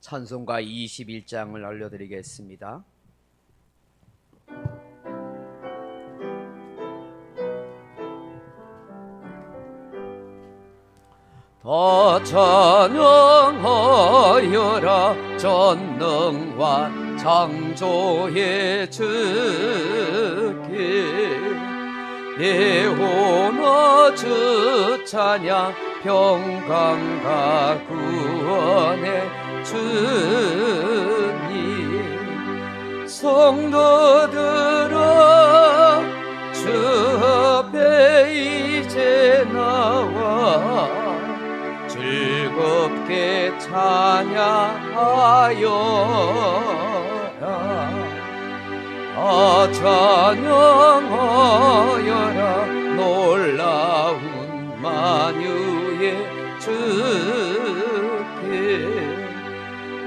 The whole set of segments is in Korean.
찬송가 21장을 알려드리겠습니다. 더 찬양하여라 전능과 창조의 주께 예호나 주 찬양 평강과 구원의 주님 성도들아 주 앞에 이제 나와 즐겁게 찬양하여라 다 찬양하여라 놀라운 만유의 주께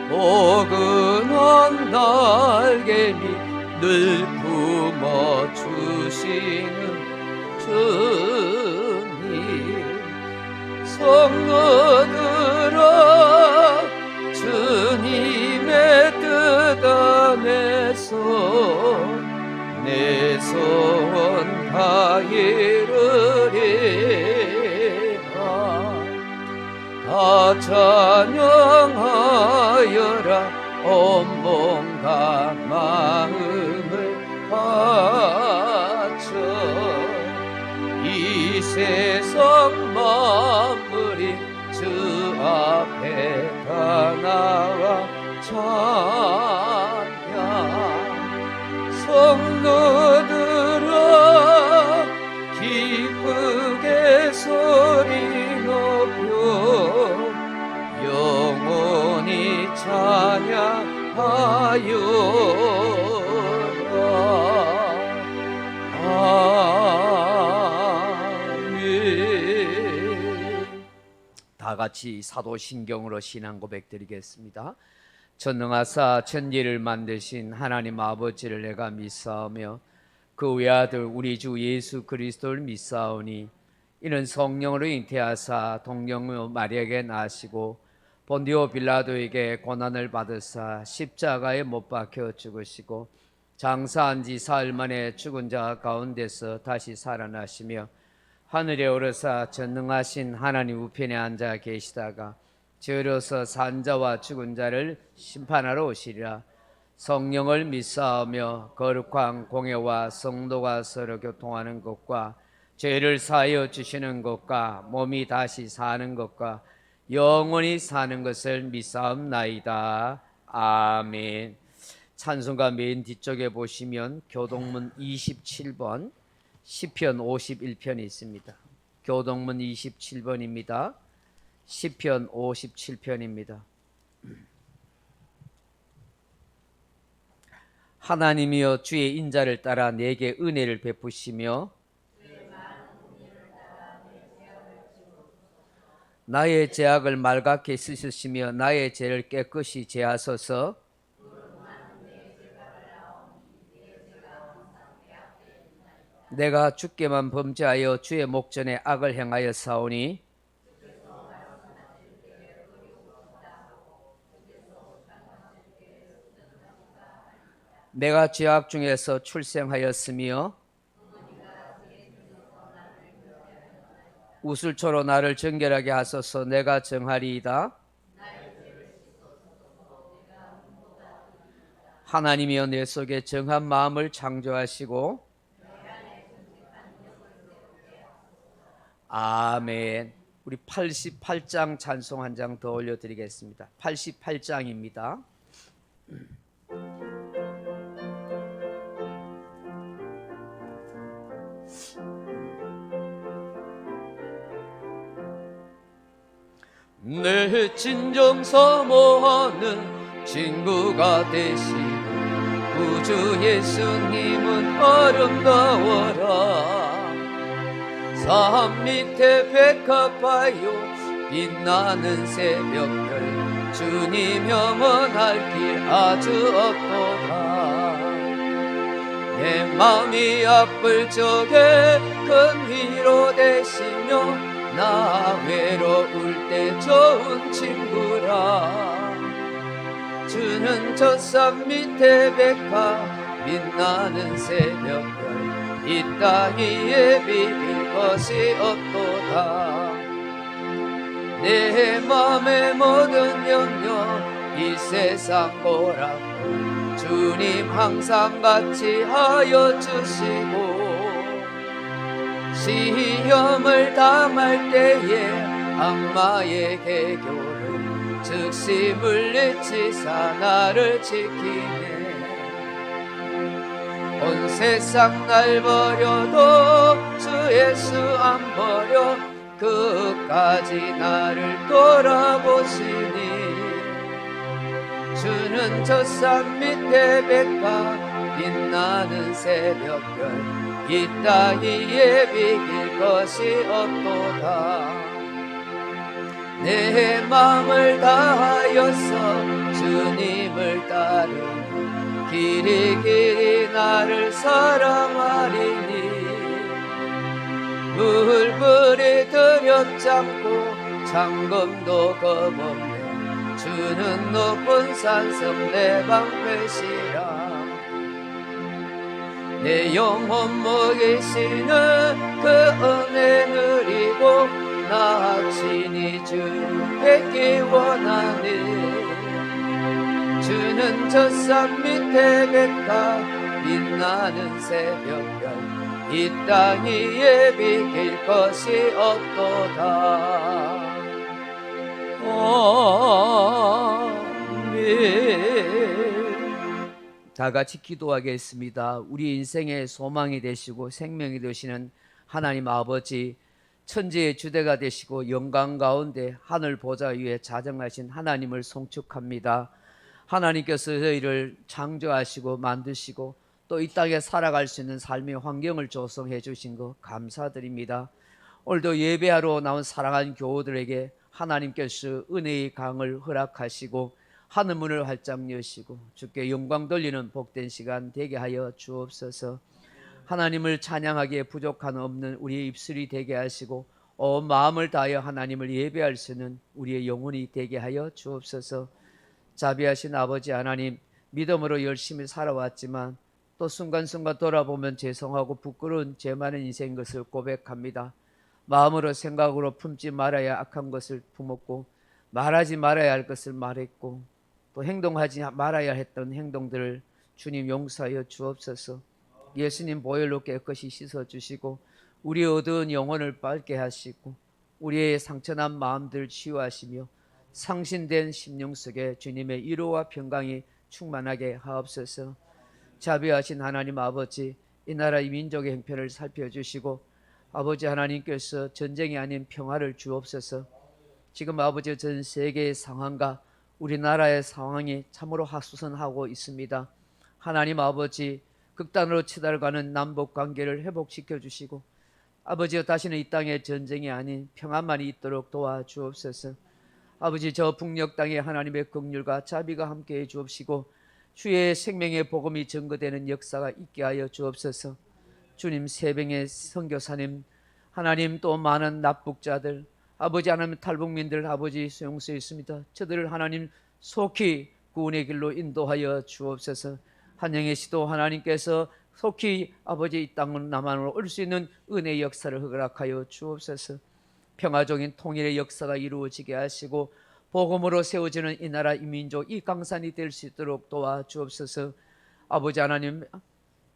포근한 날개미 늘 품어주시는 주님 성도들아 주님의 뜻 안에서 내 소원 다이루리라 다 찬양하여라 온몸과 마음을 바쳐 이 세상 만물이 주 앞에 다 나와 찬양 성도들아 기쁘게 소리 높여 영원히 찬양하여라. 다 같이 사도신경으로 신앙 고백드리겠습니다. 전능하사 천지를 만드신 하나님 아버지를 내가 믿사오며 그 외아들 우리 주 예수 그리스도를 믿사오니 이는 성령으로 잉태하사 동정녀 마리아에게 나시고 본디오 빌라도에게 고난을 받으사 십자가에 못 박혀 죽으시고 장사한 지 사흘 만에 죽은 자 가운데서 다시 살아나시며 하늘에 오르사 전능하신 하나님 우편에 앉아 계시다가 저로서 산자와 죽은 자를 심판하러 오시리라. 성령을 믿사오며 거룩한 공회와 성도가 서로 교통하는 것과 죄를 사하여 주시는 것과 몸이 다시 사는 것과 영원히 사는 것을 믿사옵나이다. 아멘. 찬송가 맨 뒤쪽에 보시면 교동문 27번 시편 51편이 있습니다. 교동문 27번입니다. 시편 57편입니다. 하나님이여 주의 인자를 따라 내게 은혜를 베푸시며 나의 죄악을 맑게 씻으시며 나의 죄를 깨끗이 제하소서. 내가 주께만 범죄하여 주의 목전에 악을 행하여 사오니 내가 죄악 중에서 출생하였으며 우슬초로 나를 정결하게 하소서. 내가 정하리이다. 하나님이여 내 속에 정한 마음을 창조하시고 아멘. 우리 88장 찬송 한 장 더 올려드리겠습니다. 88장입니다. 내 진정 사모하는 친구가 되시는 구주 예수님은 아름다워라. 산 밑에 백합화요 빛나는 새벽별 주님 영원할 길 아주 없도다. 내 맘이 아플 적에 큰 위로 되시며 나 외로울 때 좋은 친구라. 주는 저 산 밑에 백화 빛나는 새벽별 이 땅 위에 비길 것이 없도다. 내 맘의 모든 염려 이 세상 고락고 주님 항상 같이 하여 주시고 시험을 당할 때에 악마의 개교를 즉시 물리치사 나를 지키네. 온 세상 날 버려도 주 예수 안 버려 끝까지 나를 돌아보시니 주는 저 산 밑에 백화 빛나는 새벽별 이 땅 위에 비길 것이 없도다. 내 마음을 다하여서 주님을 따르니 길이 길이 나를 사랑하리니 물불이 두렵지 않고 잠금도 겁없네. 주는 높은 산성 내 방패시라. 내 영혼 먹이시는 그 은혜 누리고 나 친히 주 뵙기 원하네. 주는 저 산 밑에 백화 빛나는 새벽별 이 땅 위에 비길 것이 없도다. 아멘. 다 같이 기도하겠습니다. 우리 인생의 소망이 되시고 생명이 되시는 하나님 아버지, 천지의 주대가 되시고 영광 가운데 하늘 보좌 위에 자정하신 하나님을 송축합니다. 하나님께서 저희를 창조하시고 만드시고 또 이 땅에 살아갈 수 있는 삶의 환경을 조성해 주신 것 감사드립니다. 오늘도 예배하러 나온 사랑하는 교우들에게 하나님께서 은혜의 강을 허락하시고 하늘 문을 활짝 여시고 주께 영광 돌리는 복된 시간 되게 하여 주옵소서. 하나님을 찬양하기에 부족한 없는 우리의 입술이 되게 하시고 온 마음을 다하여 하나님을 예배할 수 있는 우리의 영혼이 되게 하여 주옵소서. 자비하신 아버지 하나님, 믿음으로 열심히 살아왔지만 또 순간순간 돌아보면 죄송하고 부끄러운 죄 많은 인생인 것을 고백합니다. 마음으로 생각으로 품지 말아야 악한 것을 품었고 말하지 말아야 할 것을 말했고 또 행동하지 말아야 했던 행동들을 주님 용서하여 주옵소서. 예수님 보혈로 깨끗이 씻어주시고 우리의 어두운 영혼을 밝게 하시고 우리의 상처난 마음들 치유하시며 상신된 심령 속에 주님의 위로와 평강이 충만하게 하옵소서. 자비하신 하나님 아버지, 이 나라 이 민족의 형편을 살펴주시고 아버지 하나님께서 전쟁이 아닌 평화를 주옵소서. 지금 아버지 전 세계의 상황과 우리나라의 상황이 참으로 하수선하고 있습니다. 하나님 아버지, 극단으로 치달아가는 남북 관계를 회복시켜 주시고 아버지여 다시는 이 땅에 전쟁이 아닌 평안만이 있도록 도와주옵소서. 아버지 저 북녘 땅에 하나님의 긍휼과 자비가 함께해 주옵시고 주의 생명의 복음이 증거되는 역사가 있게 하여 주옵소서. 주님 새벽의 선교사님, 하나님 또 많은 납북자들, 아버지 하나님 탈북민들 아버지 수용소에 있습니다. 저들을 하나님 속히 구원의 길로 인도하여 주옵소서. 한영의 시도 하나님께서 속히 아버지 이 땅 남한으로 올 수 있는 은혜의 역사를 허락하여 주옵소서. 평화적인 통일의 역사가 이루어지게 하시고 복음으로 세워지는 이 나라 이 민족 이 강산이 될 수 있도록 도와주옵소서. 아버지 하나님,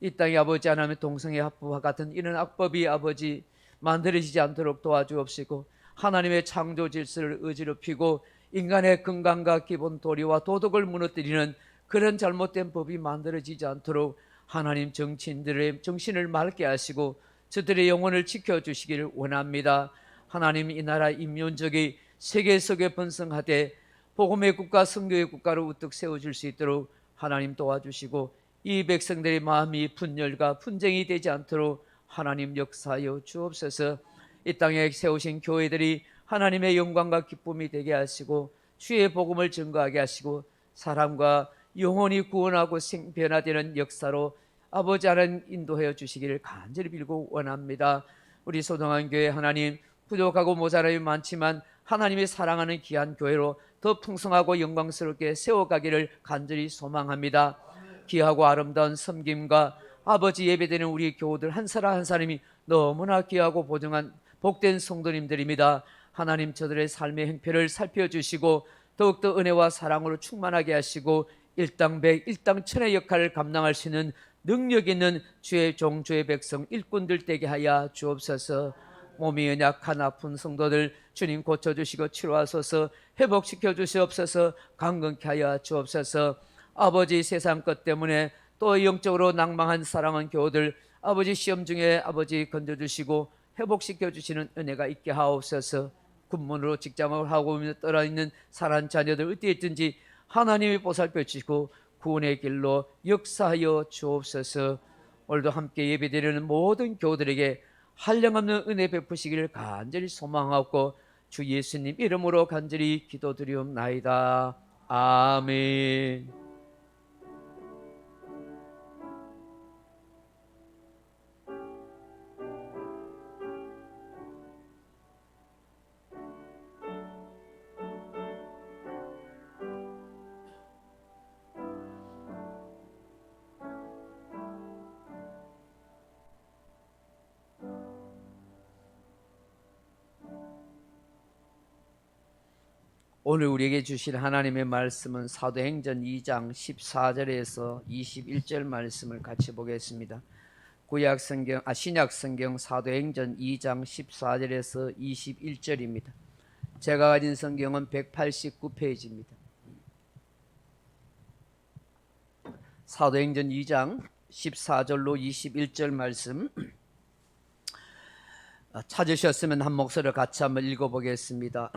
이 땅에 아버지 하나님의 동성애 합법화 같은 이런 악법이 아버지 만들어지지 않도록 도와주옵시고 하나님의 창조 질서를 어지럽히고 인간의 건강과 기본 도리와 도덕을 무너뜨리는 그런 잘못된 법이 만들어지지 않도록 하나님 정치인들의 정신을 맑게 하시고 저들의 영혼을 지켜주시기를 원합니다. 하나님 이 나라 이 민족이 세계 속에 번성하되 복음의 국가 선교의 국가로 우뚝 세워질 수 있도록 하나님 도와주시고 이 백성들의 마음이 분열과 분쟁이 되지 않도록 하나님 역사하여 주옵소서. 이 땅에 세우신 교회들이 하나님의 영광과 기쁨이 되게 하시고 주의 복음을 증거하게 하시고 사람과 영혼이 구원하고 변화되는 역사로 아버지 하나님 인도하여 주시기를 간절히 빌고 원합니다. 우리 소동한 교회 하나님 부족하고 모자람이 많지만 하나님이 사랑하는 귀한 교회로 더 풍성하고 영광스럽게 세워가기를 간절히 소망합니다. 귀하고 아름다운 섬김과 아버지 예배드리는 우리 교우들 한 사람 한 사람이 너무나 귀하고 보증한 복된 성도님들입니다. 하나님 저들의 삶의 행편을 살펴주시고 더욱더 은혜와 사랑으로 충만하게 하시고 일당백 일당천의 역할을 감당할 수 있는 능력 있는 주의 종 주의 백성 일꾼들 되게 하여 주옵소서. 몸이 연약한 아픈 성도들 주님 고쳐주시고 치료하소서. 회복시켜 주시옵소서. 강건케 하여 주옵소서. 아버지 세상 것 때문에 또 영적으로 낭망한 사랑한 교우들 아버지 시험 중에 아버지 건져주시고 회복시켜 주시는 은혜가 있게 하옵소서. 군문으로 직장을 하고 떠나 있는 사랑하는 자녀들 어디에 있든지 하나님이 보살펴 주시고 구원의 길로 역사하여 주옵소서. 오늘도 함께 예배드리는 모든 교우들에게 한량없는 은혜 베푸시기를 간절히 소망하고 주 예수님 이름으로 간절히 기도드리옵나이다. 아멘. 오늘 우리에게 주실 하나님의 말씀은 사도행전 2장 14절에서 21절 말씀을 같이 보겠습니다. 신약 성경 사도행전 2장 14절에서 21절입니다. 제가 가진 성경은 189페이지입니다. 사도행전 2장 14절로 21절 말씀 찾으셨으면 한 목소리로 같이 한번 읽어보겠습니다.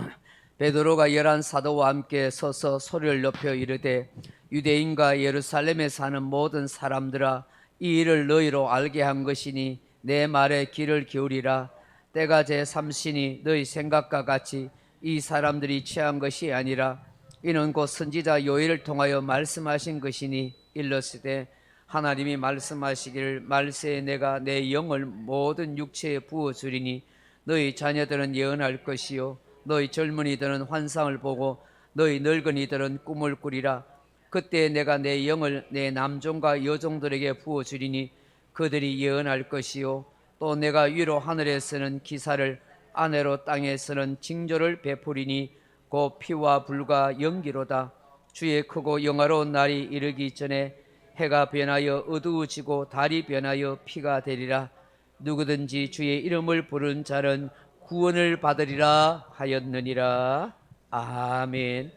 베드로가 11 사도와 함께 서서 소리를 높여 이르되 유대인과 예루살렘에 사는 모든 사람들아 이 일을 너희로 알게 한 것이니 내 말에 귀를 기울이라. 때가 제3시니 너희 생각과 같이 이 사람들이 취한 것이 아니라 이는 곧 선지자 요엘을 통하여 말씀하신 것이니 일렀으되 하나님이 말씀하시기를 말세에 내가 내 영을 모든 육체에 부어주리니 너희 자녀들은 예언할 것이요 너희 젊은이들은 환상을 보고 너희 늙은이들은 꿈을 꾸리라. 그때 내가 내 영을 내 남종과 여종들에게 부어주리니 그들이 예언할 것이요 또 내가 위로 하늘에서는 기사를 아래로 땅에서는 징조를 베푸리니 곧 피와 불과 연기로다. 주의 크고 영화로운 날이 이르기 전에 해가 변하여 어두워지고 달이 변하여 피가 되리라. 누구든지 주의 이름을 부르는 자는 구원을 받으리라 하였느니라. 아멘.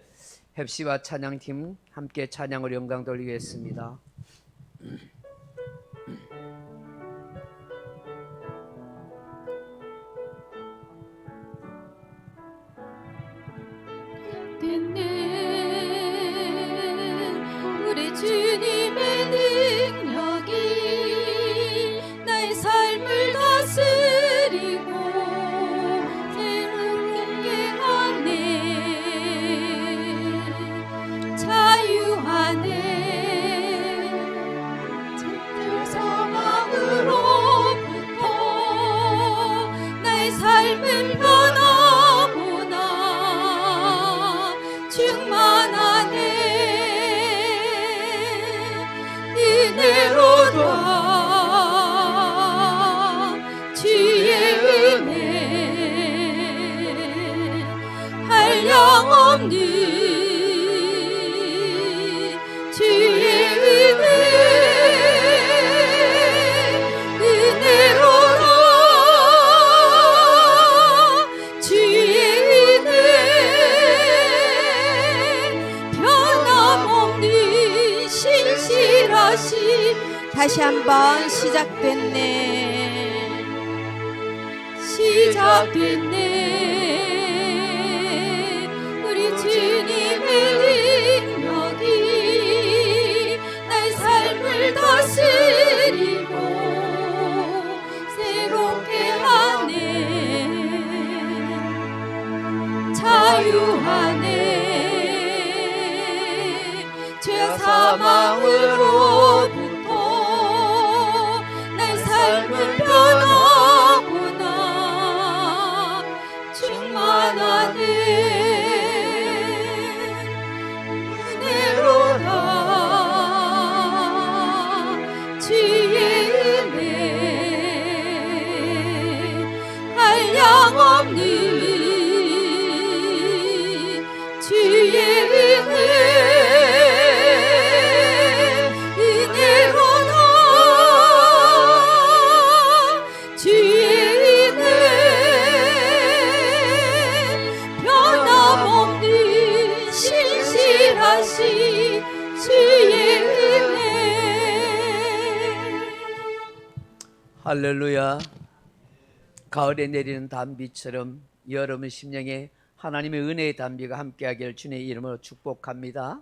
heb시와 찬양팀 함께 찬양으로 영광 돌리겠습니다. 우리 주님의 능력이 나의 삶을 다스리고 새롭게 하네. 자유하네. 짙은 사망으로부터 나의 삶을 떠나보나 충만하네. 은혜로다. 주의 은혜 한량없는 주의 은혜 은혜로다. 주의 은혜 변함없는 신실하신 다시 한번 시작됐네. 우리 주님의 능력이 나의 삶을 다스리고 새롭게 하네. 자유하네. 죄와 사망으로부터 내 삶을 변하구나 충만하네. 인도하시 주의 은혜. 할렐루야. 가을에 내리는 단비처럼 여러분 심령에 하나님의 은혜의 단비가 함께하기를 주님의 이름으로 축복합니다.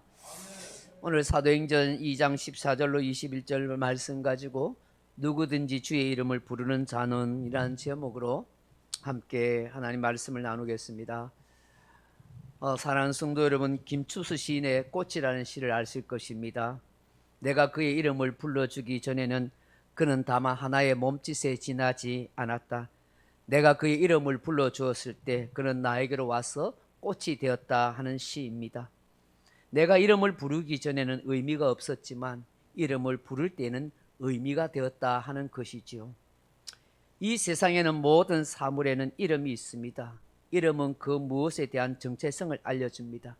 오늘 사도행전 2장 14절로 21절 말씀 가지고 누구든지 주의 이름을 부르는 자는 이라는 제목으로 함께 하나님 말씀을 나누겠습니다. 사랑하는 성도 여러분, 김추수 시인의 꽃이라는 시를 아실 것입니다. 내가 그의 이름을 불러주기 전에는 그는 다만 하나의 몸짓에 지나지 않았다. 내가 그의 이름을 불러주었을 때 그는 나에게로 와서 꽃이 되었다 하는 시입니다. 내가 이름을 부르기 전에는 의미가 없었지만 이름을 부를 때는 의미가 되었다 하는 것이지요. 이 세상에는 모든 사물에는 이름이 있습니다. 이름은 그 무엇에 대한 정체성을 알려줍니다.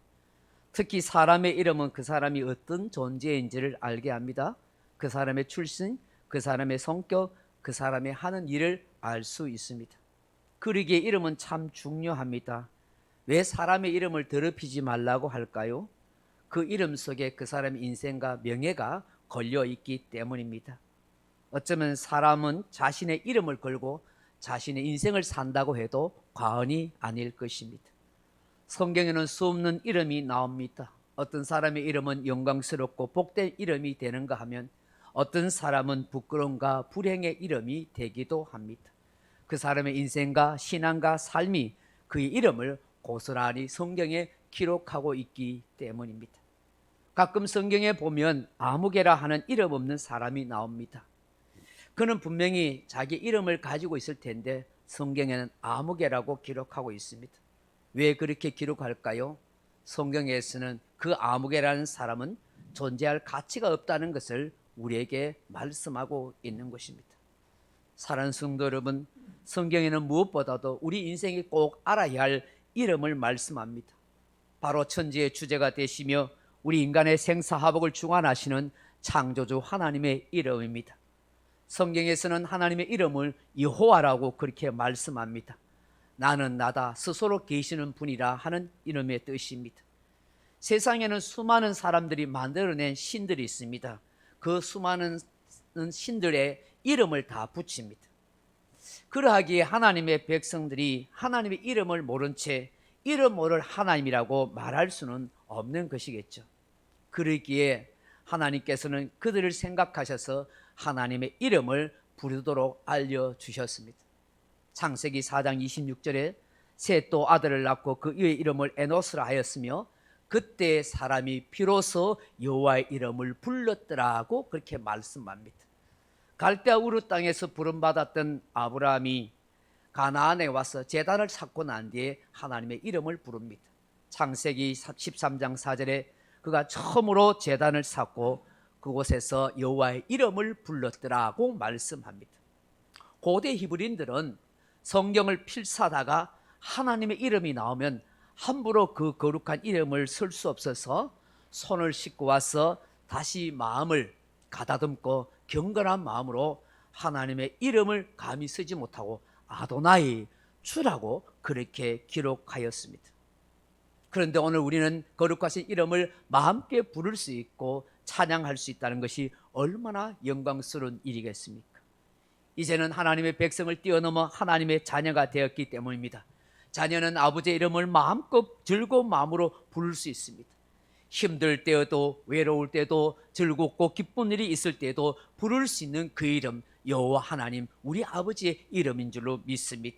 특히 사람의 이름은 그 사람이 어떤 존재인지를 알게 합니다. 그 사람의 출신, 그 사람의 성격, 그 사람의 하는 일을 알 수 있습니다. 그러기에 이름은 참 중요합니다. 왜 사람의 이름을 더럽히지 말라고 할까요? 그 이름 속에 그 사람의 인생과 명예가 걸려 있기 때문입니다. 어쩌면 사람은 자신의 이름을 걸고 자신의 인생을 산다고 해도 과언이 아닐 것입니다. 성경에는 수없는 이름이 나옵니다. 어떤 사람의 이름은 영광스럽고 복된 이름이 되는가 하면 어떤 사람은 부끄러움과 불행의 이름이 되기도 합니다. 그 사람의 인생과 신앙과 삶이 그의 이름을 고스란히 성경에 기록하고 있기 때문입니다. 가끔 성경에 보면 아무개라 하는 이름 없는 사람이 나옵니다. 그는 분명히 자기 이름을 가지고 있을 텐데 성경에는 아무개라고 기록하고 있습니다. 왜 그렇게 기록할까요? 성경에서는 그 아무개라는 사람은 존재할 가치가 없다는 것을 우리에게 말씀하고 있는 것입니다. 사랑하는 성도 여러분, 성경에는 무엇보다도 우리 인생이 꼭 알아야 할 이름을 말씀합니다. 바로 천지의 주제가 되시며 우리 인간의 생사화복을 주관하시는 창조주 하나님의 이름입니다. 성경에서는 하나님의 이름을 여호와라고 그렇게 말씀합니다. 나는 나다, 스스로 계시는 분이라 하는 이름의 뜻입니다. 세상에는 수많은 사람들이 만들어낸 신들이 있습니다. 그 수많은 신들의 이름을 다 붙입니다. 그러하기에 하나님의 백성들이 하나님의 이름을 모른 채 이름 모를 하나님이라고 말할 수는 없는 것이겠죠. 그러기에 하나님께서는 그들을 생각하셔서 하나님의 이름을 부르도록 알려주셨습니다. 창세기 4장 26절에 셋 또 아들을 낳고 그의 이름을 에노스라 하였으며 그때 사람이 비로소 여호와의 이름을 불렀더라고 그렇게 말씀합니다. 갈대아 우르 땅에서 부름받았던 아브라함이 가나안에 와서 제단을 쌓고 난 뒤에 하나님의 이름을 부릅니다. 창세기 13장 4절에 그가 처음으로 제단을 쌓고 그곳에서 여호와의 이름을 불렀더라고 말씀합니다. 고대 히브리인들은 성경을 필사하다가 하나님의 이름이 나오면 함부로 그 거룩한 이름을 쓸 수 없어서 손을 씻고 와서 다시 마음을 가다듬고 경건한 마음으로 하나님의 이름을 감히 쓰지 못하고 아도나이 주라고 그렇게 기록하였습니다. 그런데 오늘 우리는 거룩하신 이름을 마음껏 부를 수 있고 찬양할 수 있다는 것이 얼마나 영광스러운 일이겠습니까? 이제는 하나님의 백성을 뛰어넘어 하나님의 자녀가 되었기 때문입니다. 자녀는 아버지의 이름을 마음껏 즐거운 마음으로 부를 수 있습니다. 힘들 때에도 외로울 때도 즐겁고 기쁜 일이 있을 때에도 부를 수 있는 그 이름 여호와 하나님 우리 아버지의 이름인 줄로 믿습니다.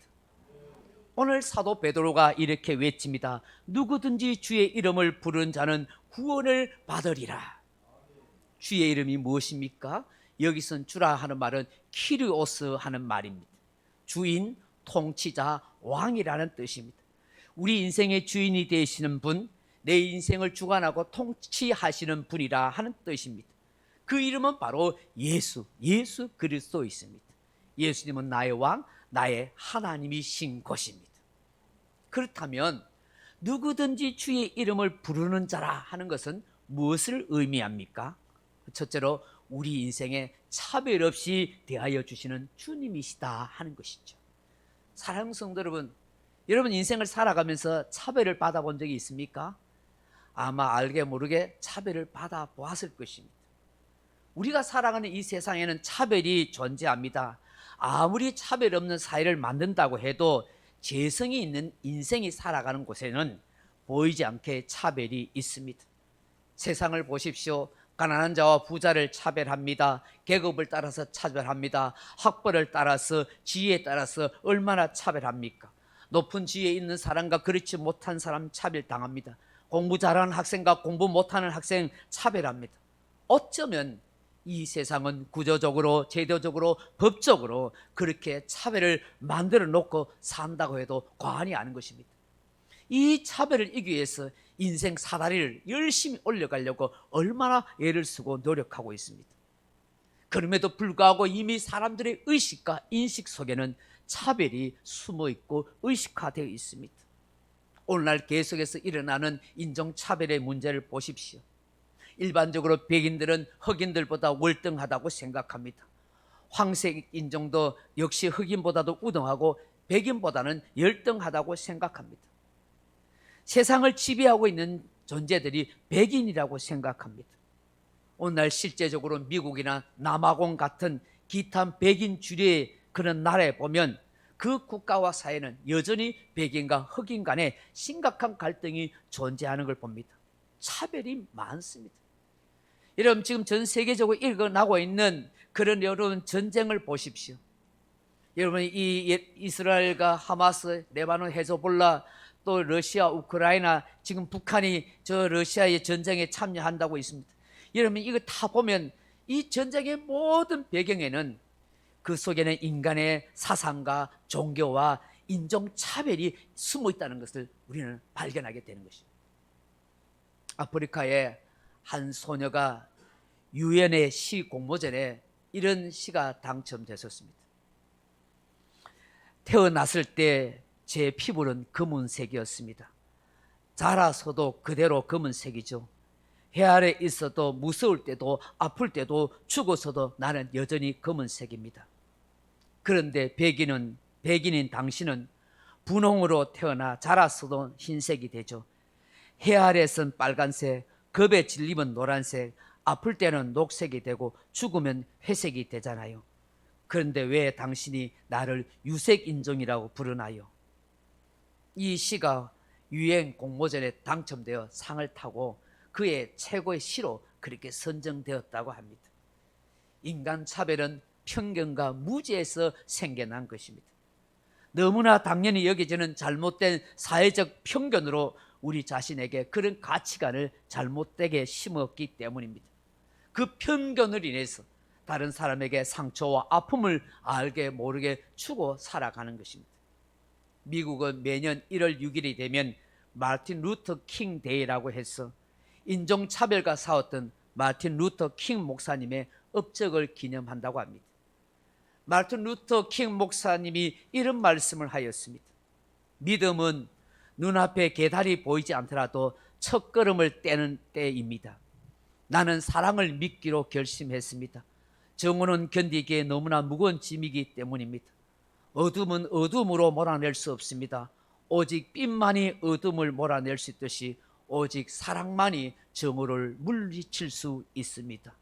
오늘 사도 베드로가 이렇게 외칩니다. 누구든지 주의 이름을 부르는 자는 구원을 받으리라. 주의 이름이 무엇입니까? 여기선 주라 하는 말은 키리오스 하는 말입니다. 주인, 통치자, 왕이라는 뜻입니다. 우리 인생의 주인이 되시는 분, 내 인생을 주관하고 통치하시는 분이라 하는 뜻입니다. 그 이름은 바로 예수 그리스도이십니다. 예수님은 나의 왕, 나의 하나님이신 것입니다. 그렇다면 누구든지 주의 이름을 부르는 자라 하는 것은 무엇을 의미합니까? 첫째로 우리 인생에 차별 없이 대하여 주시는 주님이시다 하는 것이죠. 사랑하는 성도 여러분, 여러분 인생을 살아가면서 차별을 받아본 적이 있습니까? 아마 알게 모르게 차별을 받아 보았을 것입니다. 우리가 살아가는 이 세상에는 차별이 존재합니다. 아무리 차별 없는 사회를 만든다고 해도 재성이 있는 인생이 살아가는 곳에는 보이지 않게 차별이 있습니다. 세상을 보십시오. 가난한 자와 부자를 차별합니다. 계급을 따라서 차별합니다. 학벌을 따라서, 지위에 따라서 얼마나 차별합니까? 높은 지위에 있는 사람과 그렇지 못한 사람 차별당합니다. 공부 잘하는 학생과 공부 못하는 학생 차별합니다. 어쩌면 이 세상은 구조적으로, 제도적으로, 법적으로 그렇게 차별을 만들어 놓고 산다고 해도 과언이 아닌 것입니다. 이 차별을 이기기 위해서 인생 사다리를 열심히 올려가려고 얼마나 애를 쓰고 노력하고 있습니다. 그럼에도 불구하고 이미 사람들의 의식과 인식 속에는 차별이 숨어 있고 의식화되어 있습니다. 오늘날 계속해서 일어나는 인종차별의 문제를 보십시오. 일반적으로 백인들은 흑인들보다 월등하다고 생각합니다. 황색 인종도 역시 흑인보다도 우등하고 백인보다는 열등하다고 생각합니다. 세상을 지배하고 있는 존재들이 백인이라고 생각합니다. 오늘날 실제적으로 미국이나 남아공 같은 기타 백인 주류의 그런 나라에 보면 그 국가와 사회는 여전히 백인과 흑인 간에 심각한 갈등이 존재하는 걸 봅니다. 차별이 많습니다. 여러분 지금 전 세계적으로 일어나고 있는 그런 여러분 전쟁을 보십시오. 여러분 이 이스라엘과 하마스, 레바논, 헤즈볼라, 또 러시아, 우크라이나, 지금 북한이 저 러시아의 전쟁에 참여한다고 있습니다. 여러분 이거 다 보면 이 전쟁의 모든 배경에는 그 속에는 인간의 사상과 종교와 인종차별이 숨어 있다는 것을 우리는 발견하게 되는 것입니다. 아프리카의 한 소녀가 유엔의 시 공모전에 이런 시가 당첨됐었습니다. 태어났을 때 제 피부는 검은색이었습니다. 자라서도 그대로 검은색이죠. 해 아래 있어도 무서울 때도 아플 때도 죽어서도 나는 여전히 검은색입니다. 그런데 백인인 당신은 분홍으로 태어나 자라서도 흰색이 되죠. 해 아래선 빨간색, 겁에 질리면 노란색, 아플 때는 녹색이 되고 죽으면 회색이 되잖아요. 그런데 왜 당신이 나를 유색인종이라고 부르나요? 이 시가 유엔 공모전에 당첨되어 상을 타고 그의 최고의 시로 그렇게 선정되었다고 합니다. 인간 차별은 편견과 무지에서 생겨난 것입니다. 너무나 당연히 여겨지는 잘못된 사회적 편견으로 우리 자신에게 그런 가치관을 잘못되게 심었기 때문입니다. 그 편견을 인해서 다른 사람에게 상처와 아픔을 알게 모르게 주고 살아가는 것입니다. 미국은 매년 1월 6일이 되면 마틴 루터 킹 데이라고 해서 인종차별과 싸웠던 마틴 루터 킹 목사님의 업적을 기념한다고 합니다. 마틴 루터 킹 목사님이 이런 말씀을 하였습니다. 믿음은 눈앞에 계달이 보이지 않더라도 첫걸음을 떼는 때입니다. 나는 사랑을 믿기로 결심했습니다. 정오는 견디기에 너무나 무거운 짐이기 때문입니다. 어둠은 어둠으로 몰아낼 수 없습니다. 오직 빛만이 어둠을 몰아낼 수 있듯이 오직 사랑만이 정오를 물리칠 수 있습니다.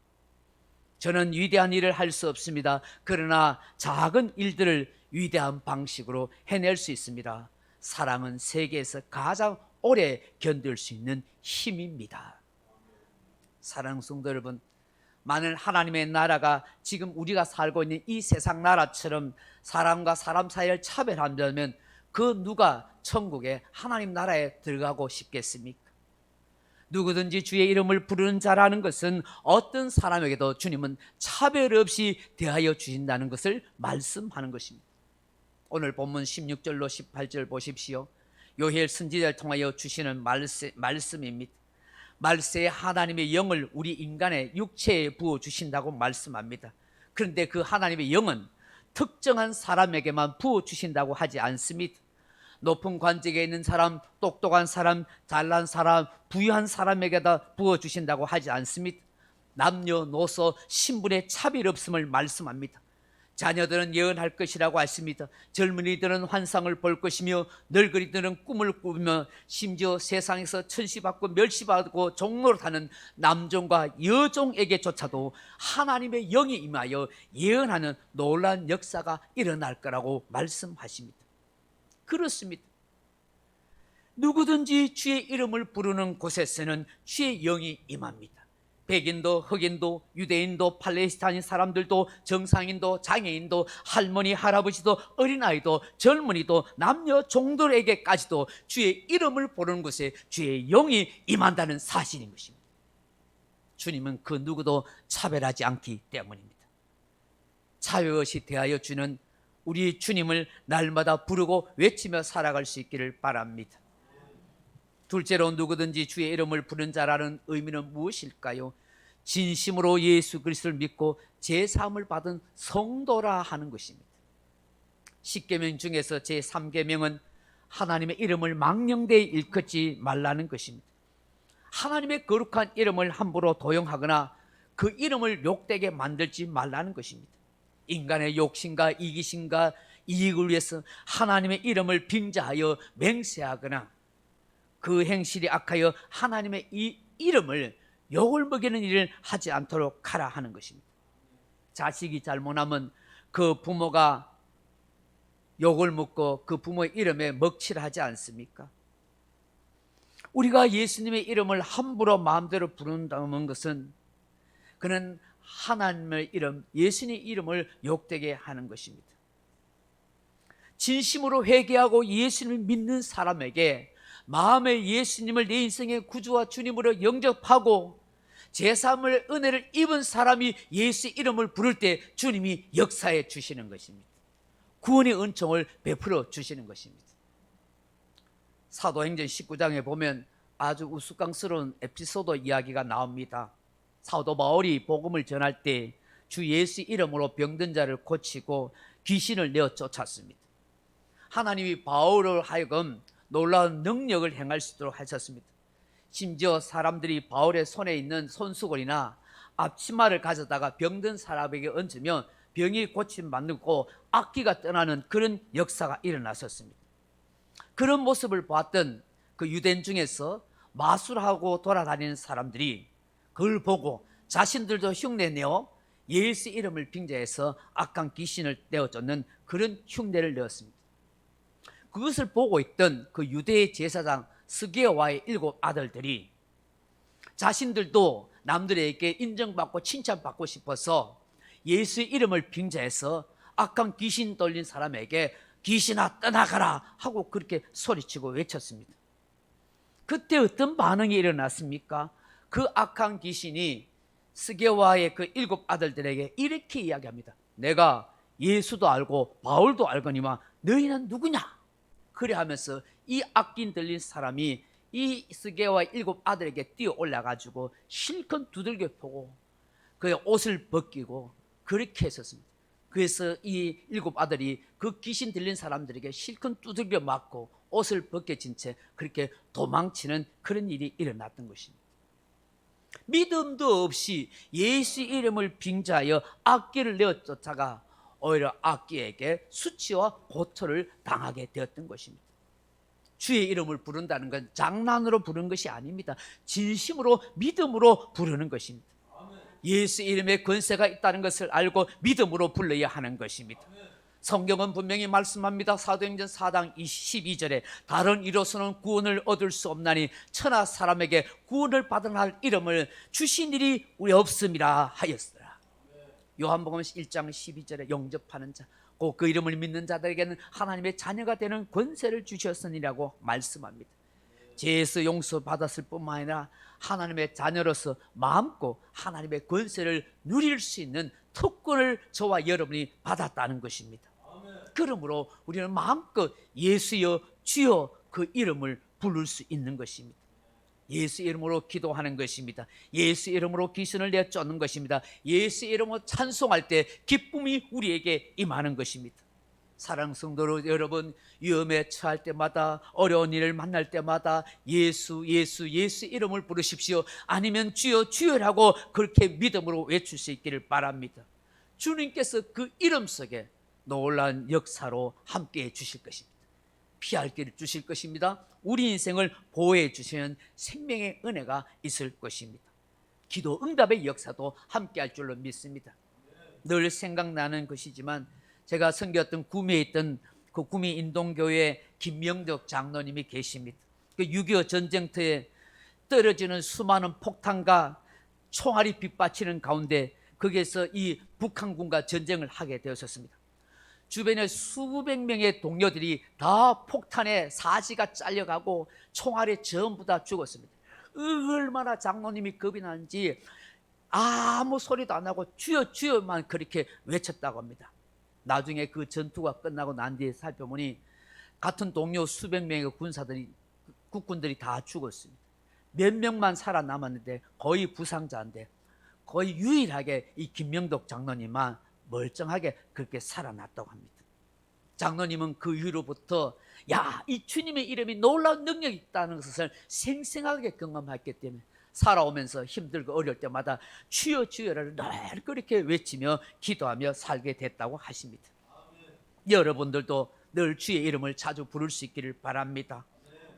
저는 위대한 일을 할 수 없습니다. 그러나 작은 일들을 위대한 방식으로 해낼 수 있습니다. 사랑은 세계에서 가장 오래 견딜 수 있는 힘입니다. 사랑하는 성도 여러분, 만일 하나님의 나라가 지금 우리가 살고 있는 이 세상 나라처럼 사람과 사람 사이를 차별한다면 그 누가 천국에 하나님 나라에 들어가고 싶겠습니까? 누구든지 주의 이름을 부르는 자라는 것은 어떤 사람에게도 주님은 차별 없이 대하여 주신다는 것을 말씀하는 것입니다. 오늘 본문 16절로 18절 보십시오. 요엘 선지자를 통하여 주시는 말씀입니다. 말세에 하나님의 영을 우리 인간의 육체에 부어주신다고 말씀합니다. 그런데 그 하나님의 영은 특정한 사람에게만 부어주신다고 하지 않습니다. 높은 관직에 있는 사람, 똑똑한 사람, 잘난 사람, 부유한 사람에게다 부어주신다고 하지 않습니다. 남녀노소 신분의 차별 없음을 말씀합니다. 자녀들은 예언할 것이라고 했습니다. 젊은이들은 환상을 볼 것이며 늙은이들은 꿈을 꾸며 심지어 세상에서 천시받고 멸시받고 종노릇하는 남종과 여종에게조차도 하나님의 영이 임하여 예언하는 놀라운 역사가 일어날 거라고 말씀하십니다. 그렇습니다. 누구든지 주의 이름을 부르는 곳에서는 주의 영이 임합니다. 백인도 흑인도 유대인도 팔레스타인 사람들도 정상인도 장애인도 할머니 할아버지도 어린아이도 젊은이도 남녀 종들에게까지도 주의 이름을 부르는 곳에 주의 영이 임한다는 사실인 것입니다. 주님은 그 누구도 차별하지 않기 때문입니다. 차별없이 대하여 주는 우리 주님을 날마다 부르고 외치며 살아갈 수 있기를 바랍니다. 둘째로 누구든지 주의 이름을 부른 자라는 의미는 무엇일까요? 진심으로 예수 그리스도를 믿고 제사함을 받은 성도라 하는 것입니다. 10계명 중에서 제3계명은 하나님의 이름을 망령되이 일컫지 말라는 것입니다. 하나님의 거룩한 이름을 함부로 도용하거나 그 이름을 욕되게 만들지 말라는 것입니다. 인간의 욕심과 이기심과 이익을 위해서 하나님의 이름을 빙자하여 맹세하거나 그 행실이 악하여 하나님의 이 이름을 욕을 먹이는 일을 하지 않도록 하라 하는 것입니다. 자식이 잘못하면 그 부모가 욕을 먹고 그 부모의 이름에 먹칠을 하지 않습니까? 우리가 예수님의 이름을 함부로 마음대로 부른다는 것은 그는 하나님의 이름, 예수님의 이름을 욕되게 하는 것입니다. 진심으로 회개하고 예수님을 믿는 사람에게 마음에 예수님을 내 인생의 구주와 주님으로 영접하고 제사함을 은혜를 입은 사람이 예수 이름을 부를 때 주님이 역사해 주시는 것입니다. 구원의 은총을 베풀어 주시는 것입니다. 사도행전 19장에 보면 아주 우스꽝스러운 에피소드 이야기가 나옵니다. 사도 바울이 복음을 전할 때 주 예수 이름으로 병든 자를 고치고 귀신을 내어 쫓았습니다. 하나님이 바울을 하여금 놀라운 능력을 행할 수 있도록 하셨습니다. 심지어 사람들이 바울의 손에 있는 손수건이나 앞치마를 가져다가 병든 사람에게 얹으면 병이 고침받고 악기가 떠나는 그런 역사가 일어났었습니다. 그런 모습을 봤던 그 유대인 중에서 마술하고 돌아다니는 사람들이 그걸 보고 자신들도 흉내내어 예수 이름을 빙자해서 악한 귀신을 내어쫓는 그런 흉내를 내었습니다. 그것을 보고 있던 그 유대의 제사장 스게와의 7 아들들이 자신들도 남들에게 인정받고 칭찬받고 싶어서 예수의 이름을 빙자해서 악한 귀신 돌린 사람에게 귀신아 떠나가라 하고 그렇게 소리치고 외쳤습니다. 그때 어떤 반응이 일어났습니까? 그 악한 귀신이 스게와의 그 7 아들들에게 이렇게 이야기합니다. 내가 예수도 알고 바울도 알거니와 너희는 누구냐? 그래 하면서 이 악기 들린 사람이 이 스게와 7 아들에게 뛰어 올라가지고 실컷 두들겨 보고 그의 옷을 벗기고 그렇게 했었습니다. 그래서 이 7 아들이 그 귀신 들린 사람들에게 실컷 두들겨 맞고 옷을 벗겨진 채 그렇게 도망치는 그런 일이 일어났던 것입니다. 믿음도 없이 예수 이름을 빙자하여 악기를 내어 쫓아가 오히려 악기에게 수치와 고초를 당하게 되었던 것입니다. 주의 이름을 부른다는 건 장난으로 부르는 것이 아닙니다. 진심으로 믿음으로 부르는 것입니다. 예수 이름에 권세가 있다는 것을 알고 믿음으로 불러야 하는 것입니다. 성경은 분명히 말씀합니다. 사도행전 4장 12절에 다른 이로서는 구원을 얻을 수 없나니 천하 사람에게 구원을 받은 할 이름을 주신 일이 우리 없음이라 하였으라. 요한복음 1장 12절에 영접하는 자, 꼭 그 이름을 믿는 자들에게는 하나님의 자녀가 되는 권세를 주셨으니라고 말씀합니다. 죄에서 용서받았을 뿐만 아니라 하나님의 자녀로서 마음껏 하나님의 권세를 누릴 수 있는 특권을 저와 여러분이 받았다는 것입니다. 그러므로 우리는 마음껏 예수여 주여 그 이름을 부를 수 있는 것입니다. 예수 이름으로 기도하는 것입니다. 예수 이름으로 귀신을 내쫓는 것입니다. 예수 이름으로 찬송할 때 기쁨이 우리에게 임하는 것입니다. 사랑하는 성도 여러분, 위험에 처할 때마다 어려운 일을 만날 때마다 예수 이름을 부르십시오. 아니면 주여 주여라고 그렇게 믿음으로 외칠 수 있기를 바랍니다. 주님께서 그 이름 속에 놀라운 역사로 함께해 주실 것입니다. 피할 길을 주실 것입니다. 우리 인생을 보호해 주시는 생명의 은혜가 있을 것입니다. 기도 응답의 역사도 함께할 줄로 믿습니다. 늘 생각나는 것이지만 제가 섬겼던 구미에 있던 그 구미 인동교회 김명덕 장로님이 계십니다. 그 6.25 전쟁터에 떨어지는 수많은 폭탄과 총알이 빗받치는 가운데 거기에서 이 북한군과 전쟁을 하게 되었습니다. 주변에 수백 명의 동료들이 다 폭탄에 사지가 잘려가고 총알에 전부 다 죽었습니다. 얼마나 장로님이 겁이 나는지 아무 소리도 안 하고 주여 주여만 그렇게 외쳤다고 합니다. 나중에 그 전투가 끝나고 난 뒤에 살펴보니 같은 동료 수백 명의 국군들이 다 죽었습니다. 몇 명만 살아남았는데 거의 부상자인데 거의 유일하게 이 김명덕 장로님만 멀쩡하게 그렇게 살아났다고 합니다. 장로님은 그 이후로부터 이 주님의 이름이 놀라운 능력이 있다는 것을 생생하게 경험했기 때문에 살아오면서 힘들고 어려울 때마다 주여 주여를 늘 그렇게 외치며 기도하며 살게 됐다고 하십니다. 여러분들도 늘 주의 이름을 자주 부를 수 있기를 바랍니다.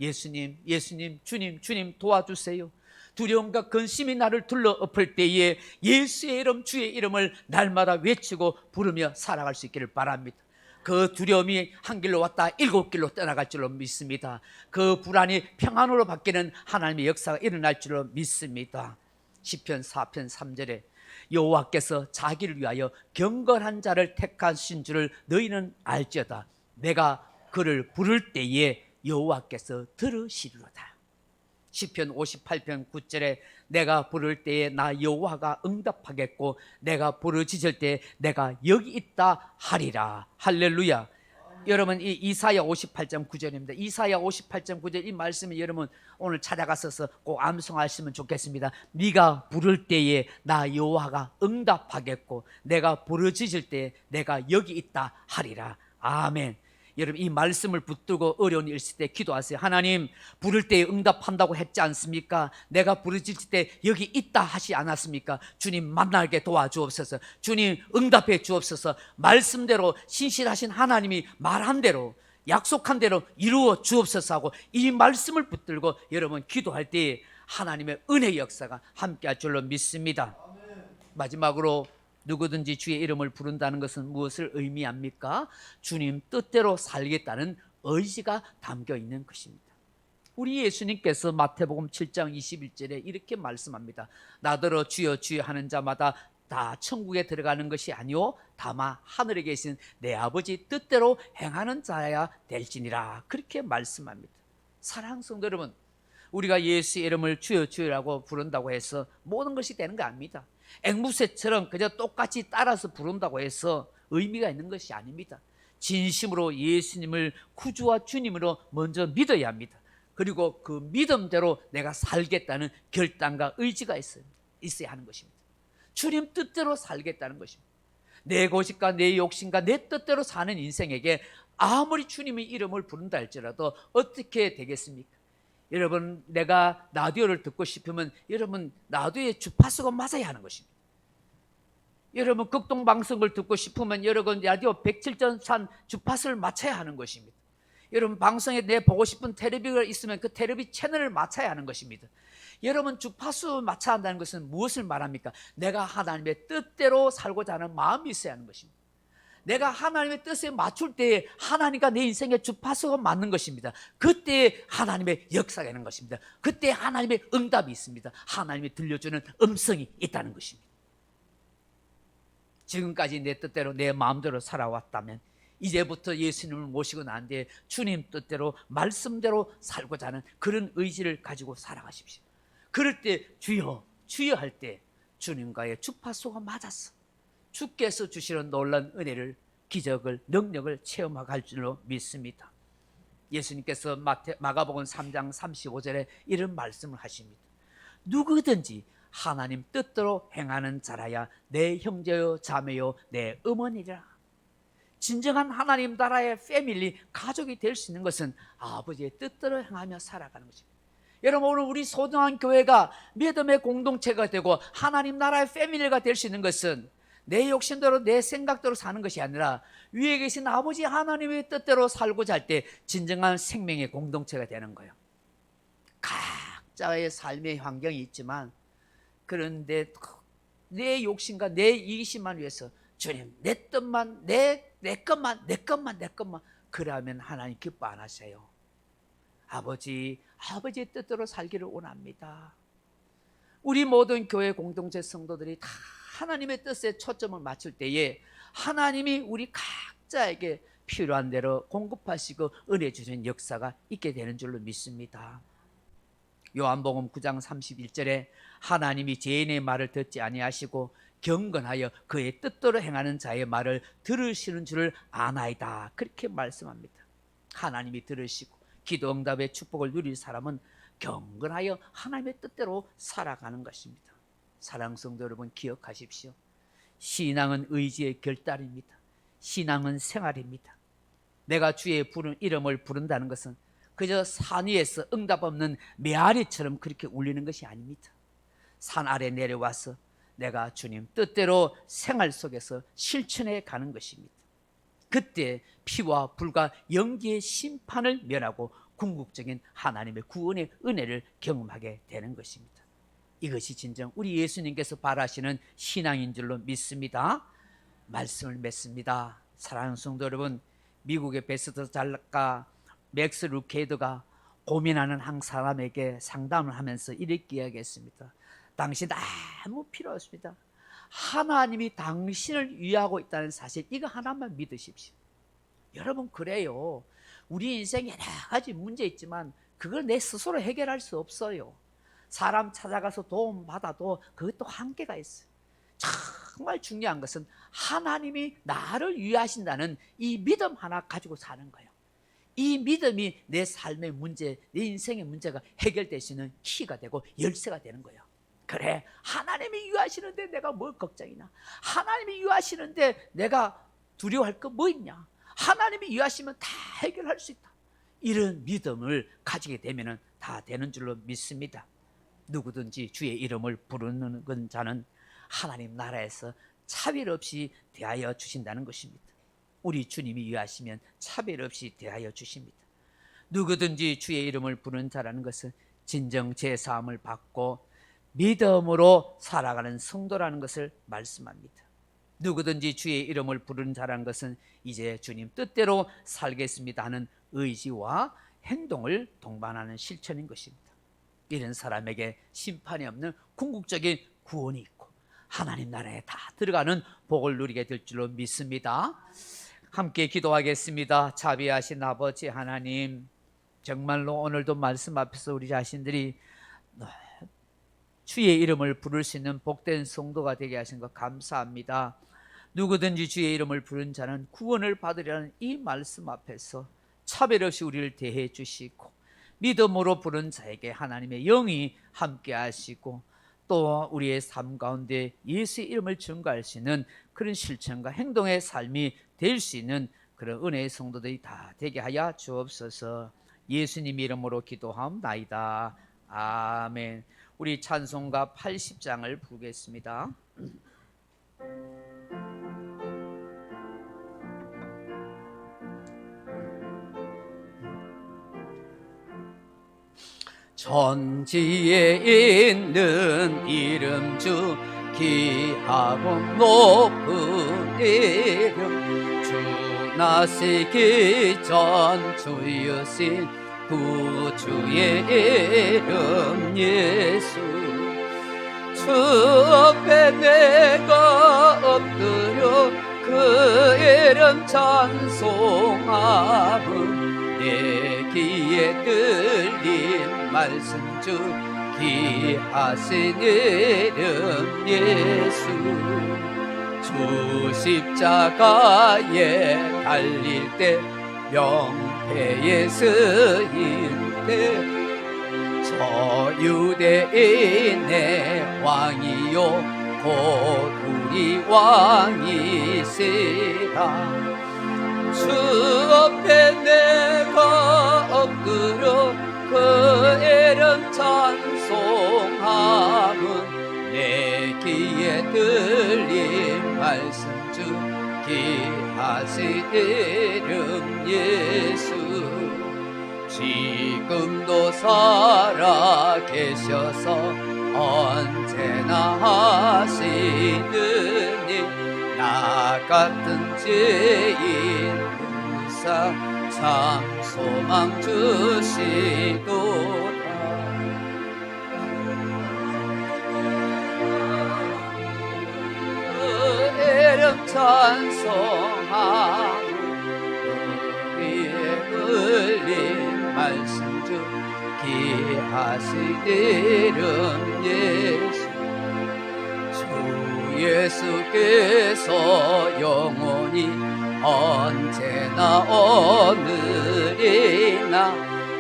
예수님, 예수님, 주님, 주님 도와주세요. 두려움과 근심이 나를 둘러엎을 때에 예수의 이름, 주의 이름을 날마다 외치고 부르며 살아갈 수 있기를 바랍니다. 그 두려움이 한 길로 왔다 7길로 떠나갈 줄로 믿습니다. 그 불안이 평안으로 바뀌는 하나님의 역사가 일어날 줄로 믿습니다. 시편 4편 3절에 여호와께서 자기를 위하여 경건한 자를 택하신 줄을 너희는 알지어다. 내가 그를 부를 때에 여호와께서 들으시리로다. 시편 58편 9절에 내가 부를 때에 나 여호와가 응답하겠고 내가 부르짖을 때에 내가 여기 있다 하리라. 할렐루야. 여러분 이 이사야 58장 9절입니다. 이사야 58장 9절 이 말씀을 여러분 오늘 찾아가셔서 꼭 암송하시면 좋겠습니다. 네가 부를 때에 나 여호와가 응답하겠고 내가 부르짖을 때에 내가 여기 있다 하리라. 아멘. 여러분 이 말씀을 붙들고 어려운 일 있을 때 기도하세요. 하나님 부를 때 응답한다고 했지 않습니까? 내가 부르짖을 때 여기 있다 하지 않았습니까? 주님 만나게 도와주옵소서. 주님 응답해 주옵소서. 말씀대로 신실하신 하나님이 말한 대로 약속한 대로 이루어 주옵소서 하고 이 말씀을 붙들고 여러분 기도할 때 하나님의 은혜의 역사가 함께할 줄로 믿습니다. 마지막으로 누구든지 주의 이름을 부른다는 것은 무엇을 의미합니까? 주님 뜻대로 살겠다는 의지가 담겨 있는 것입니다. 우리 예수님께서 마태복음 7장 21절에 이렇게 말씀합니다. 나더러 주여 주여 하는 자마다 다 천국에 들어가는 것이 아니오 다만 하늘에 계신 내 아버지 뜻대로 행하는 자야 될지니라. 그렇게 말씀합니다. 사랑하는 성도 여러분, 우리가 예수의 이름을 주여 주여라고 부른다고 해서 모든 것이 되는 거 아닙니다. 앵무새처럼 그저 똑같이 따라서 부른다고 해서 의미가 있는 것이 아닙니다. 진심으로 예수님을 구주와 주님으로 먼저 믿어야 합니다. 그리고 그 믿음대로 내가 살겠다는 결단과 의지가 있어야 하는 것입니다. 주님 뜻대로 살겠다는 것입니다. 내 고집과 내 욕심과 내 뜻대로 사는 인생에게 아무리 주님의 이름을 부른다 할지라도 어떻게 되겠습니까? 여러분 내가 라디오를 듣고 싶으면 여러분 라디오의 주파수가 맞아야 하는 것입니다. 여러분 극동방송을 듣고 싶으면 여러분 라디오 107.3 주파수를 맞춰야 하는 것입니다. 여러분 방송에 내 보고 싶은 텔레비가 있으면 그 텔레비 채널을 맞춰야 하는 것입니다. 여러분 주파수 맞춰야 한다는 것은 무엇을 말합니까? 내가 하나님의 뜻대로 살고자 하는 마음이 있어야 하는 것입니다. 내가 하나님의 뜻에 맞출 때에 하나님과 내 인생의 주파수가 맞는 것입니다. 그때 하나님의 역사가 있는 것입니다. 그때 하나님의 응답이 있습니다. 하나님이 들려주는 음성이 있다는 것입니다. 지금까지 내 뜻대로 내 마음대로 살아왔다면 이제부터 예수님을 모시고 난 뒤에 주님 뜻대로 말씀대로 살고자 하는 그런 의지를 가지고 살아가십시오. 그럴 때 주여 주여 할 때 주님과의 주파수가 맞았어. 주께서 주시는 놀라운 은혜를 기적을 능력을 체험할 줄로 믿습니다. 예수님께서 마가복음 3장 35절에 이런 말씀을 하십니다. 누구든지 하나님 뜻대로 행하는 자라야 내 형제요 자매요 내 어머니라. 진정한 하나님 나라의 패밀리 가족이 될 수 있는 것은 아버지의 뜻대로 행하며 살아가는 것입니다. 여러분 오늘 우리 소중한 교회가 믿음의 공동체가 되고 하나님 나라의 패밀리가 될 수 있는 것은 내 욕심대로 내 생각대로 사는 것이 아니라 위에 계신 아버지 하나님의 뜻대로 살고자 할 때 진정한 생명의 공동체가 되는 거예요. 각자의 삶의 환경이 있지만 그런데 내 욕심과 내 이기심만 위해서 주님 내 뜻만 내 것만 그러면 하나님 기뻐 안 하세요. 아버지의 뜻대로 살기를 원합니다. 우리 모든 교회 공동체 성도들이 다 하나님의 뜻에 초점을 맞출 때에 하나님이 우리 각자에게 필요한 대로 공급하시고 은혜 주시는 역사가 있게 되는 줄로 믿습니다. 요한복음 9장 31절에 하나님이 죄인의 말을 듣지 아니하시고 경건하여 그의 뜻대로 행하는 자의 말을 들으시는 줄을 아나이다, 그렇게 말씀합니다. 하나님이 들으시고 기도 응답의 축복을 누릴 사람은 경건하여 하나님의 뜻대로 살아가는 것입니다. 사랑하는 성도 여러분, 기억하십시오. 신앙은 의지의 결단입니다. 신앙은 생활입니다. 내가 주의 이름을 부른다는 것은 그저 산 위에서 응답 없는 메아리처럼 그렇게 울리는 것이 아닙니다. 산 아래 내려와서 내가 주님 뜻대로 생활 속에서 실천해 가는 것입니다. 그때 피와 불과 연기의 심판을 면하고 궁극적인 하나님의 구원의 은혜를 경험하게 되는 것입니다. 이것이 진정 우리 예수님께서 바라시는 신앙인 줄로 믿습니다. 말씀을 맺습니다. 사랑하는 성도 여러분, 미국의 베스트 작가 맥스 루케이드가 고민하는 한 사람에게 상담을 하면서 이렇게 이야기했습니다. 당신 아무 필요 없습니다. 하나님이 당신을 위하고 있다는 사실, 이거 하나만 믿으십시오. 여러분, 그래요. 우리 인생에 여러 가지 문제 있지만 그걸 내 스스로 해결할 수 없어요. 사람 찾아가서 도움 받아도 그것도 한계가 있어요. 정말 중요한 것은 하나님이 나를 위하신다는 이 믿음 하나 가지고 사는 거예요. 이 믿음이 내 삶의 문제, 내 인생의 문제가 해결될 수 있는 키가 되고 열쇠가 되는 거예요. 그래, 하나님이 위하시는데 내가 뭘 걱정이나, 하나님이 위하시는데 내가 두려워할 거 뭐 있냐, 하나님이 위하시면 다 해결할 수 있다, 이런 믿음을 가지게 되면 다 되는 줄로 믿습니다. 누구든지 주의 이름을 부르는 자는 하나님 나라에서 차별 없이 대하여 주신다는 것입니다. 우리 주님이 위하시면 차별 없이 대하여 주십니다. 누구든지 주의 이름을 부르는 자라는 것은 진정 죄사함을 받고 믿음으로 살아가는 성도라는 것을 말씀합니다. 누구든지 주의 이름을 부르는 자라는 것은 이제 주님 뜻대로 살겠습니다 하는 의지와 행동을 동반하는 실천인 것입니다. 이런 사람에게 심판이 없는 궁극적인 구원이 있고 하나님 나라에 다 들어가는 복을 누리게 될 줄로 믿습니다. 함께 기도하겠습니다. 자비하신 아버지 하나님, 정말로 오늘도 말씀 앞에서 우리 자신들이 주의 이름을 부를 수 있는 복된 성도가 되게 하신 것 감사합니다. 누구든지 주의 이름을 부른 자는 구원을 받으려는 이 말씀 앞에서 차별 없이 우리를 대해 주시고 믿음으로 부른 자에게 하나님의 영이 함께 하시고 또 우리의 삶 가운데 예수의 이름을 증거할 수 있는 그런 실천과 행동의 삶이 될 수 있는 그런 은혜의 성도들이 다 되게 하여 주옵소서. 예수님 이름으로 기도하옵나이다. 아멘. 우리 찬송가 80장을 부르겠습니다. 천지에 있는 이름 중 귀하고 높은 이름, 주 나시기 전 주여신 구주의 이름 예수. 주 앞에 내가 엎드려 그 이름 찬송함은 내 귀에 들린 말씀 중 귀하신 이름 예수. 주 십자가에 달릴 때 명패에 쓰일 때 저 유대인의 왕이요 곧 우리 왕이시라. 주 앞에 내가 엎드려 그 이름 찬송함은 내 귀에 들린 말 귀하신 이름 예수 지금도 살아 계셔서 언제나 하시는 일 나 같은 죄인 무사 참 소망 주시도다 그 이름 찬송하고 위에 흘린 말씀 중 귀하신 이름 예수 주 예수께서 영원히 언제나 오늘이나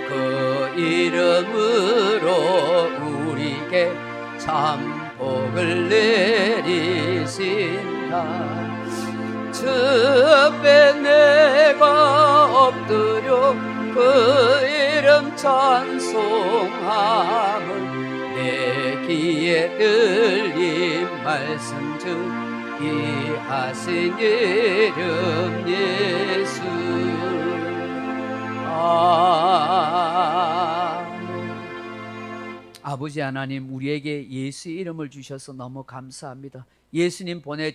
그 이름으로 우리에게 참 복을 내리신다 주 앞에 내가 엎드려 그 이름 찬송함을 내 귀에 들린 말씀 중 귀하신 이름 예수 아멘. 아버지 하나님 우리에게 예수 이름을 주셔서 너무 감사합니다. 예수님 보내